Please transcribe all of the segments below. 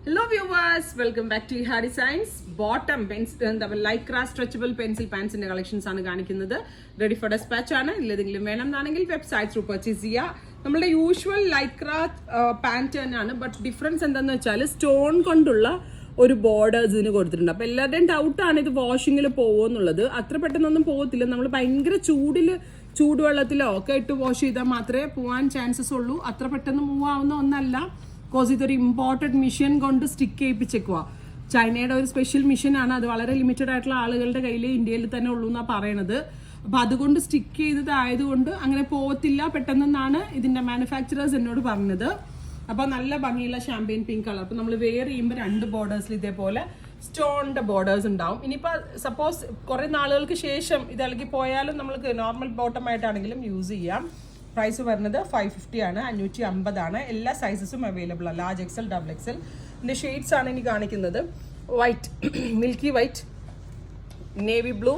Hello viewers, welcome back to Iha Designs. Bottom lycra stretchable pencil pants in the collections ആണ് കാണിക്കുന്നത്. Ready for dispatch ആണ്. ഇല്ലെങ്കിലും വേണമെന്നാണെങ്കിൽ website through purchase ചെയ്യുക. നമ്മുടെ usual Lycra pant തന്നെയാണ്, but difference എന്താണെന്ന് വെച്ചാൽ സ്റ്റോൺ കൊണ്ടുള്ള ഒരു ബോർഡേഴ്സ് ഇതിന് കൊടുത്തിട്ടുണ്ട്. അപ്പോൾ എല്ലാവരുടെയും ഡൗട്ടാണ് ഇത് വാഷിങ്ങിൽ പോകുമെന്നുള്ളത്. അത്ര പെട്ടെന്നൊന്നും പോകത്തില്ല. നമ്മൾ ഭയങ്കര ചൂടുവെള്ളത്തിലോ ഒക്കെ ഇട്ട് വാഷ് ചെയ്താൽ മാത്രമേ പോകാൻ ചാൻസസ് ഉള്ളൂ. അത്ര പെട്ടെന്ന് മൂവ് ആവുന്ന ഒന്നല്ല. ബിക്കോസ് ഇതൊരു ഇമ്പോർട്ടഡ് മെഷീൻ കൊണ്ട് സ്റ്റിക്ക് ചെയ്യിപ്പിച്ചേക്കുക. ചൈനയുടെ ഒരു സ്പെഷ്യൽ മെഷീനാണ്. അത് വളരെ ലിമിറ്റഡ് ആയിട്ടുള്ള ആളുകളുടെ കയ്യിൽ ഇന്ത്യയിൽ തന്നെ ഉള്ളൂ എന്നാണ് പറയണത്. അപ്പോൾ അതുകൊണ്ട് സ്റ്റിക്ക് ചെയ്തതായതുകൊണ്ട് അങ്ങനെ പോകത്തില്ല പെട്ടെന്നാണ് ഇതിൻ്റെ മാനുഫാക്ചറേഴ്സ് എന്നോട് പറഞ്ഞത്. അപ്പോൾ നല്ല ഭംഗിയുള്ള ഷാമ്പയിൻ പിങ്ക് കളർ. അപ്പോൾ നമ്മൾ വെയർ ചെയ്യുമ്പോൾ രണ്ട് ബോർഡേഴ്സിൽ ഇതേപോലെ സ്റ്റോണിൻ്റെ ബോർഡേഴ്സ് ഉണ്ടാവും. ഇനിയിപ്പോൾ സപ്പോസ് കുറേ നാളുകൾക്ക് ശേഷം ഇത് ഇളകി പോയാലും നമ്മൾക്ക് നോർമൽ ബോട്ടം ആയിട്ടാണെങ്കിലും യൂസ് ചെയ്യാം. പ്രൈസ് വരുന്നത് 550 ആണ്, 550 ആണ്. എല്ലാ സൈസസും അവൈലബിൾ ആണ്, ലാർജ് എക്സൽ, ഡബിൾ എക്സൽ. ഇതിൻ്റെ ഷെയ്ഡ്സ് ആണ് ഇനി കാണിക്കുന്നത്. White, milky white, navy blue,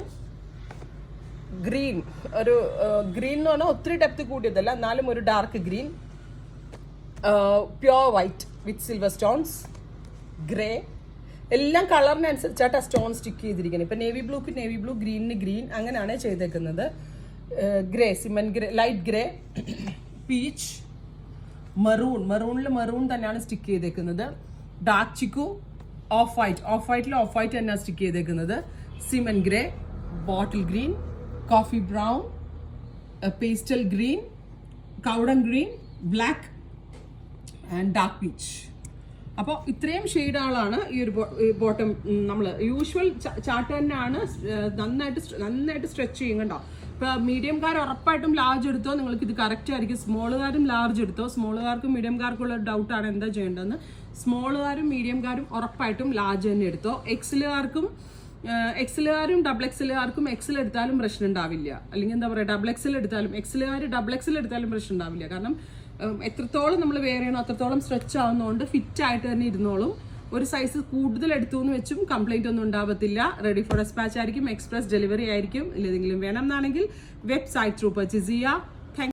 green. ഒരു ഗ്രീൻ എന്ന് പറഞ്ഞാൽ ഒത്തിരി ഡെപ്ത് കൂടിയതല്ല, എന്നാലും ഒരു ഡാർക്ക് ഗ്രീൻ, പ്യോർ വൈറ്റ് വിത്ത് സിൽവർ സ്റ്റോൺസ്, ഗ്രേ. എല്ലാം കളറിനനുസരിച്ചായിട്ട് ആ സ്റ്റോൺ സ്റ്റിക്ക് ചെയ്തിരിക്കുന്നത്. ഇപ്പം നേവി ബ്ലൂക്ക് നേവി ബ്ലൂ, ഗ്രീനിന് ഗ്രീൻ, അങ്ങനെയാണ് ചെയ്തേക്കുന്നത്. Grey, cement grey, light grey, peach, മെറൂണിൽ മെറൂൺ തന്നെയാണ് സ്റ്റിക്ക് ചെയ്തേക്കുന്നത്. ഡാർക്ക് ചിക്കു, ഓഫ് വൈറ്റിൽ ഓഫ് വൈറ്റ് തന്നെയാണ് സ്റ്റിക്ക് ചെയ്തേക്കുന്നത്. Cement grey, bottle green, coffee brown, pastel green, കൗഡൻ green, black and dark peach. അപ്പോൾ ഇത്രയും ഷെയ്ഡുകളാണ് ഈ ഒരു ബോട്ടം. നമ്മൾ യൂഷ്വൽ ചാർട്ട് തന്നെയാണ്. നന്നായിട്ട് സ്ട്രെച്ച് ചെയ്യും കേട്ടോ. ഇപ്പോൾ മീഡിയംകാർ ഉറപ്പായിട്ടും ലാർജ് എടുത്തോ, നിങ്ങൾക്ക് ഇത് കറക്റ്റ് ആയിരിക്കും. സ്മോളുകാരും ലാർജ് എടുത്തോ. സ്മോളുകാർക്കും മീഡിയംകാർക്കുള്ള ഡൗട്ടാണ് എന്താ ചെയ്യേണ്ടതെന്ന്. സ്മോളുകാരും മീഡിയംകാരും ഉറപ്പായിട്ടും ലാർജ് തന്നെ എടുത്തോ. എക്സലുകാരും ഡബിൾ എക്സലുകാർക്കും എക്സൽ എടുത്താലും പ്രശ്നം ഉണ്ടാവില്ല. അല്ലെങ്കിൽ എന്താ പറയുക, ഡബിൾ എക്സൽ എടുത്താലും പ്രശ്നം ഉണ്ടാവില്ല. കാരണം എത്രത്തോളം നമ്മൾ വെയർ ചെയ്യണോ അത്രത്തോളം സ്ട്രെച്ച് ആവുന്നതുകൊണ്ട് ഫിറ്റ് ആയിട്ട് തന്നെ ഇരുന്നോളും. ഒരു സൈസ് കൂടുതൽ എടുത്തു എന്ന് വെച്ചും കംപ്ലൈന്റ് ഒന്നും ഉണ്ടാവത്തില്ല. റെഡി ഫോർ ഡെസ്പാച്ച് ആയിരിക്കും, എക്സ്പ്രസ് ഡെലിവറി ആയിരിക്കും. ഇല്ലെങ്കിലും വേണമെന്നാണെങ്കിൽ വെബ്സൈറ്റ് ത്രൂ പർച്ചേസ് ചെയ്യുക.